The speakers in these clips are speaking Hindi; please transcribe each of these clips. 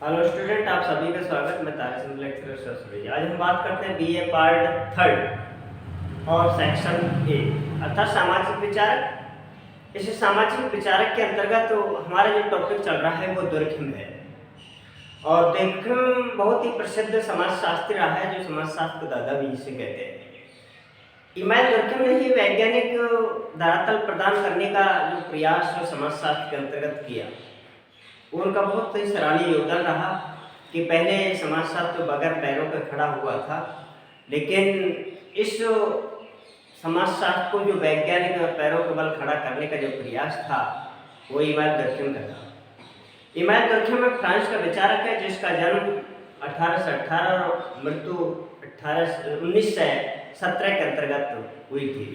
हेलो स्टूडेंट, आप सभी का स्वागत। मैं तारा लेक्चरर सरस्वती। आज हम बात करते हैं बीए पार्ट थर्ड और सेक्शन ए अर्थात सामाजिक विचारक। इस सामाजिक विचारक के अंतर्गत तो हमारा जो टॉपिक चल रहा है वो दुर्खिम है। और दुर्खिम बहुत ही प्रसिद्ध समाजशास्त्री रहा है, जो समाजशास्त्र का दादा भी इसे कहते हैं। इमानुएल दुर्खिम ने ही वैज्ञानिक धरातल प्रदान करने का जो प्रयास समाजशास्त्र के अंतर्गत किया, उनका बहुत ही सराहनीय योगदान रहा कि पहले समाजशास्त्र बगैर पैरों के खड़ा हुआ था, लेकिन इस समाजशास्त्र को जो वैज्ञानिक पैरों के बल खड़ा करने का जो प्रयास था वो इमानुएल दुर्खिम का था। इमानुएल दुर्खिम में फ्रांस का विचारक है, जिसका जन्म 1818 और मृत्यु 1917 के अंतर्गत हुई थी।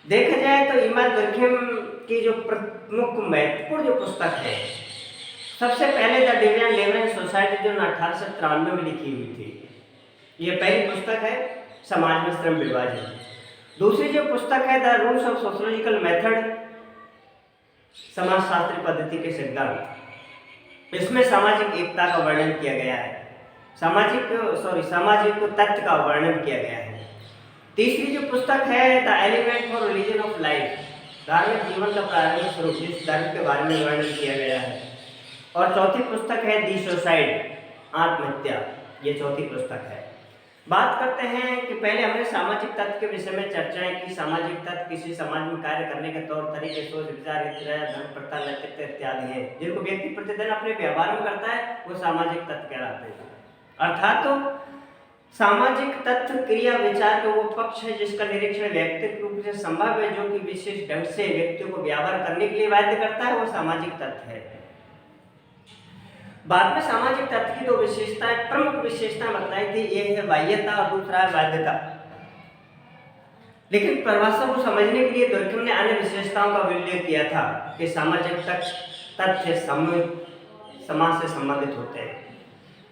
देखा जाए तो इमानुएल दुर्खिम की जो प्रमुख महत्वपूर्ण जो पुस्तक है, सबसे पहले द डिवीजन लेवरेंस सोसाइटी, जो 1893 में लिखी हुई थी। ये पहली पुस्तक है, समाज में श्रम विभाजन। दूसरी जो पुस्तक है the rules of sociological method, समाजशास्त्री पद्धति के सिद्धांत। इसमें सामाजिक एकता का वर्णन किया गया है, सामाजिक तत्व का वर्णन किया गया है। तीसरी जो पुस्तक है the element for religion of life, धार्मिक जीवन का प्रारंभिक स्वरूप, जिस धर्म के बारे में वर्णन किया गया है। और चौथी पुस्तक है दी सुसाइड, आत्महत्या। ये चौथी पुस्तक है। बात करते हैं कि पहले हमने सामाजिक तत्व के विषय में चर्चाएं की। सामाजिक तत्व किसी समाज में कार्य करने के तौर तरीके, सोच विचार, धर्म, प्रथा, नैतिकता इत्यादि हैं, जिनको व्यक्ति प्रतिदिन अपने व्यवहार में करता है, वो सामाजिक तत्व कहलाते हैं। अर्थात तो सामाजिक तत्व क्रिया विचार का वो पक्ष है जिसका निरीक्षण व्यक्तिगत रूप से संभव है, जो कि विशेष ढंग से व्यक्तियों को व्यवहार करने के लिए बाध्य करता है, वो सामाजिक तत्व है। बाद में सामाजिक तत्व की दो विशेषताएं, प्रमुख विशेषताएं बताई थी। एक है बाह्यता और दूसरा है बाध्यता। लेकिन परिभाषा को समझने के लिए दुर्खिम ने अन्य विशेषताओं का उल्लेख किया था कि सामाजिक तथ्य समाज से संबंधित होते हैं।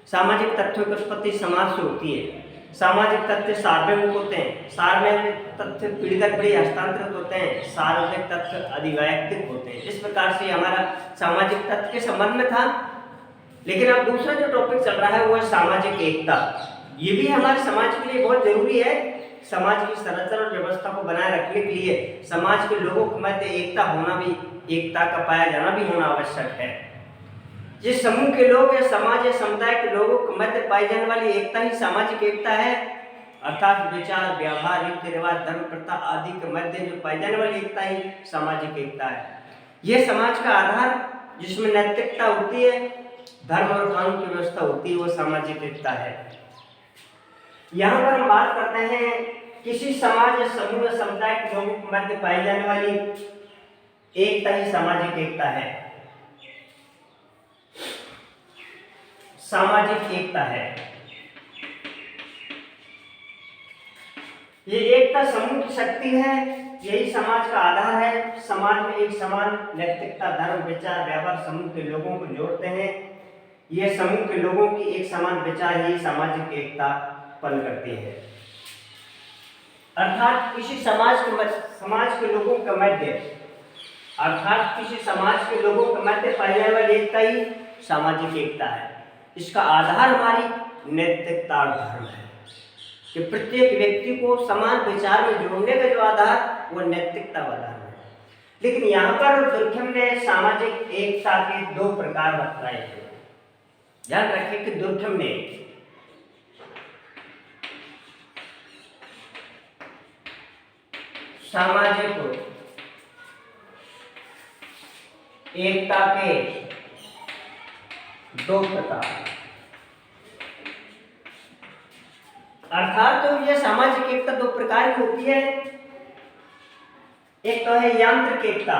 सामाजिक तथ्यों की उत्पत्ति समाज से होती है। सामाजिक तथ्य सार्वभौमिक होते हैं। सार्वभौमिक तथ्य पीढ़ी दर पीढ़ी हस्तांतरित होते हैं। सार्वजनिक तथ्य अधिवैयक्तिक होते हैं। इस प्रकार से हमारा सामाजिक तथ्य के संबंध में था। लेकिन अब दूसरा जो टॉपिक चल रहा है वो है सामाजिक एकता। ये भी हमारे समाज के लिए बहुत जरूरी है। समाज की संरचना और व्यवस्था को बनाए रखने के लिए समाज के लोगों के मध्य एकता होना भी, एकता का पाया जाना भी होना आवश्यक है। जिस समूह के लोग या समाज या समुदाय के लोगों के मध्य पाई जाने वाली एकता ही सामाजिक एकता है। अर्थात विचार, व्यवहार, रीति रिवाज, धर्म, प्रथा आदि के मध्य जो पाई जाने वाली एकता ही सामाजिक एकता है। यह समाज का आधार, जिसमें नैतिकता होती है, धर्म और कानून की व्यवस्था होती है, वो सामाजिक एकता है। यहाँ पर हम बात करते हैं किसी समाज या समूह या समुदाय के लोगों के मध्य पाई जाने वाली एकता ही सामाजिक एकता है। सामाजिक एकता है, ये एकता समूह की शक्ति है, यही समाज का आधार है। समाज में एक समान नैतिकता, धर्म, विचार, व्यवहार समूह के लोगों को जोड़ते हैं। यह समूह के लोगों की एक समान विचार ही सामाजिक एकता उत्पन्न करती है। अर्थात किसी समाज के लोगों के मध्य पाई जाने वाली एकता ही सामाजिक एकता है। इसका आधार हमारी नैतिकता और धर्म है कि प्रत्येक व्यक्ति को समान विचार में जोड़ने का जो आधार वो नैतिकता वाला है। लेकिन यहाँ पर दुर्खिम ने सामाजिक एकता के दो प्रकार बताए हैं। ध्यान रखें कि दुर्खिम ने सामाजिक एकता के दो प्रकार, अर्थात तो यह सामाजिक एकता दो प्रकार की होती है। एक तो है यांत्रिक एकता,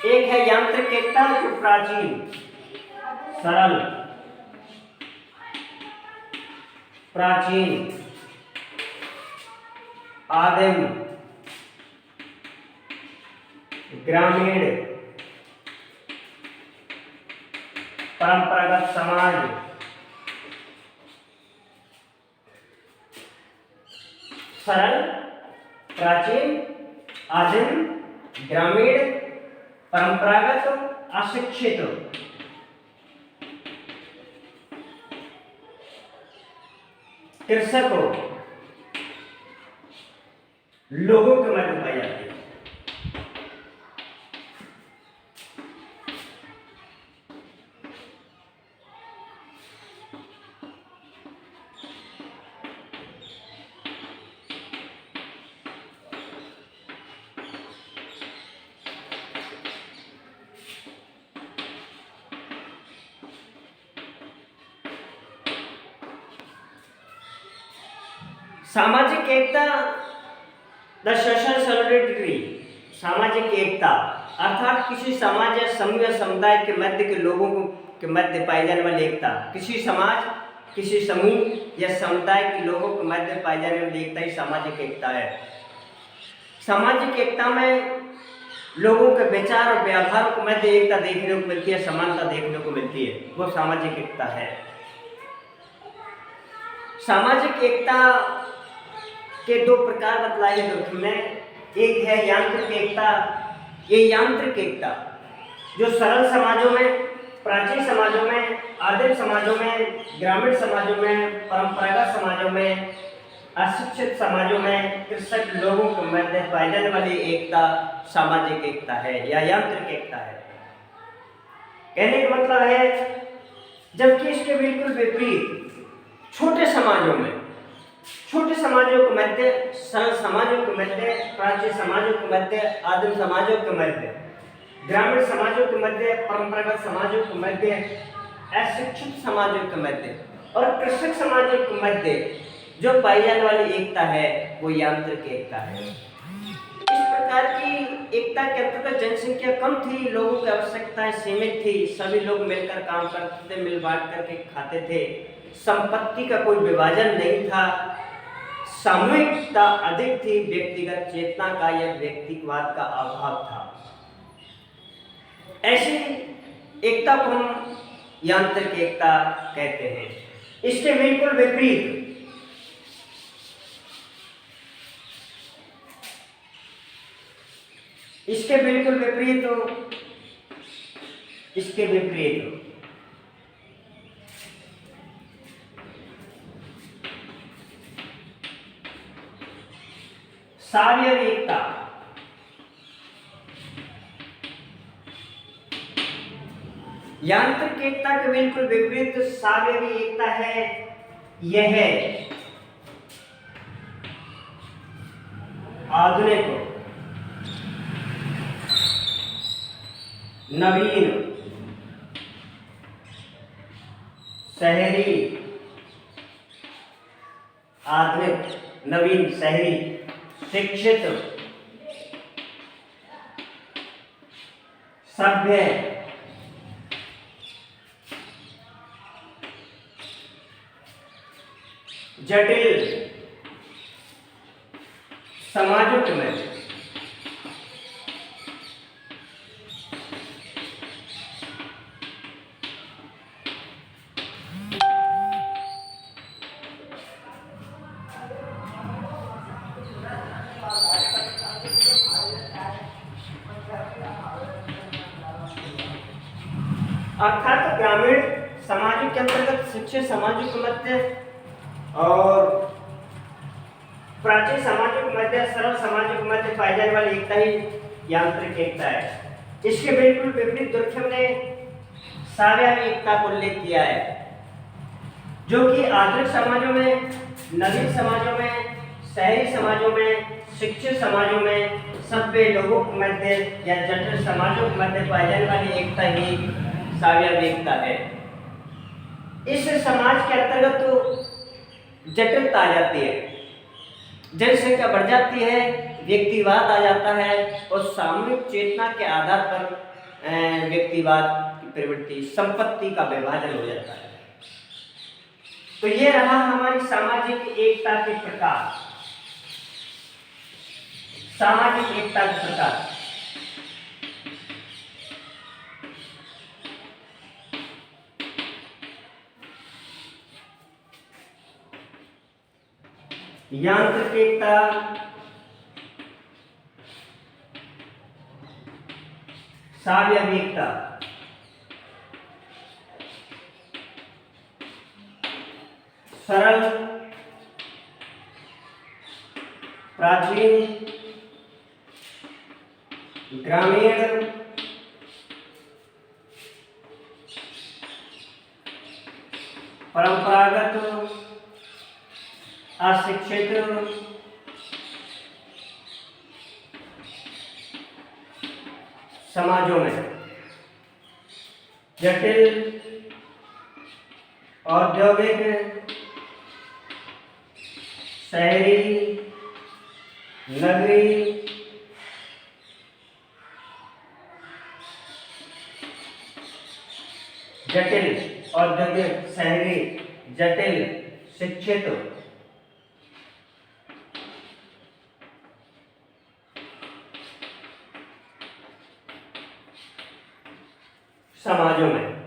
एक है यांत्रिक एकता जो प्राचीन, सरल, आदिम, ग्रामीण, परंपरागत समाज, सरल, प्राचीन, आदिम, ग्रामीण, परंपरागत, अशिक्षित, कृषक लोगों के मध्य पाई जाती है। सामाजिक एकता, द सोशल सॉलिडरिटी, सामाजिक एकता अर्थात किसी समाज या समूह या समुदाय के मध्य के लोगों के मध्य पाई जाने वाली एकता। किसी समाज, किसी समूह या समुदाय के लोगों के मध्य पाई जाने वाली एकता ही सामाजिक एकता है। सामाजिक एकता में लोगों के विचार और व्यवहार को मध्य एकता देखने को मिलती है, समानता देखने को मिलती है, वो सामाजिक एकता है। सामाजिक एकता के दो प्रकार बतलाए डॉक्यूमेंट में। एक है यांत्रिक एकता। ये यांत्रिक एकता जो सरल समाजों में, प्राचीन समाजों में, आदिम समाजों में, ग्रामीण समाजों में, परंपरागत समाजों में, अशिक्षित समाजों में, कृषक लोगों के मध्य पाई जाने वाली एकता सामाजिक एकता है या यांत्रिक एकता है। कहने का मतलब है, जबकि इसके बिल्कुल विपरीत छोटे समाजों में, छोटे समाजों के मध्य, सरल समाजों के मध्य, प्राचीन समाजों के मध्य, आदिम समाजों के मध्य, ग्रामीण समाजों के मध्य, परंपरागत समाजों के मध्य, अशिक्षित समाजों के मध्य और कृषक समाजों के मध्य जो पाई जाने वाली एकता है वो यांत्रिक एकता है। इस प्रकार की एकता के अंतर्गत जनसंख्या कम थी, लोगों की आवश्यकताएं सीमित थी, सभी लोग मिलकर काम करते थे, मिल बांट करके खाते थे, संपत्ति का कोई विभाजन नहीं था, सामूहिकता अधिक थी, व्यक्तिगत चेतना का या व्यक्तिवाद का अभाव था। ऐसी एकता को हम यांत्रिक एकता कहते हैं। इसके बिल्कुल विपरीत इसके विपरीत सावयव एकता। यांत्रिक एकता के बिल्कुल विपरीत सावयवी एकता है। यह आधुनिक, नवीन, शहरी, आधुनिक, नवीन, शहरी, शिक्षित, सभ्य, जटिल समाजों के में अर्थात ग्रामीण समाजों के अंतर्गत शिक्षित समाजों के मध्य और प्राचीन समाजों के मध्य, सरल समाजों के मध्य पाई जाने वाली एकता ही यांत्रिक एकता है। इसके बिल्कुल विपरीत दुर्खम ने सावयवी एकता को उल्लेख किया है, जो कि आधुनिक समाजों में, नवीन समाजों में, शहरी समाजों में, शिक्षित समाजों में, सभ्य लोगों के मध्य या जटिल समाजों के मध्य पाई जाने वाली एकता ही सावयवी एकता है। इस समाज के अंतर्गत तो जटिलता आ जाती है, जनसंख्या बढ़ जाती है, व्यक्तिवाद आ जाता है और सामूहिक चेतना के आधार पर व्यक्तिवाद की प्रवृत्ति, संपत्ति का विभाजन हो जाता है। तो ये रहा हमारी सामाजिक एकता के प्रकार। सामाजिक एकता के प्रकार यांत्रिक एकता, सावयविकता, सरल, प्राचीन, ग्रामीण, परंपरागत, अशिक्षित, समाजों में जटिल, औद्योगिक, शहरी, नगरी, जटिल, औद्योगिक, शहरी, जटिल, शिक्षित, समाजों में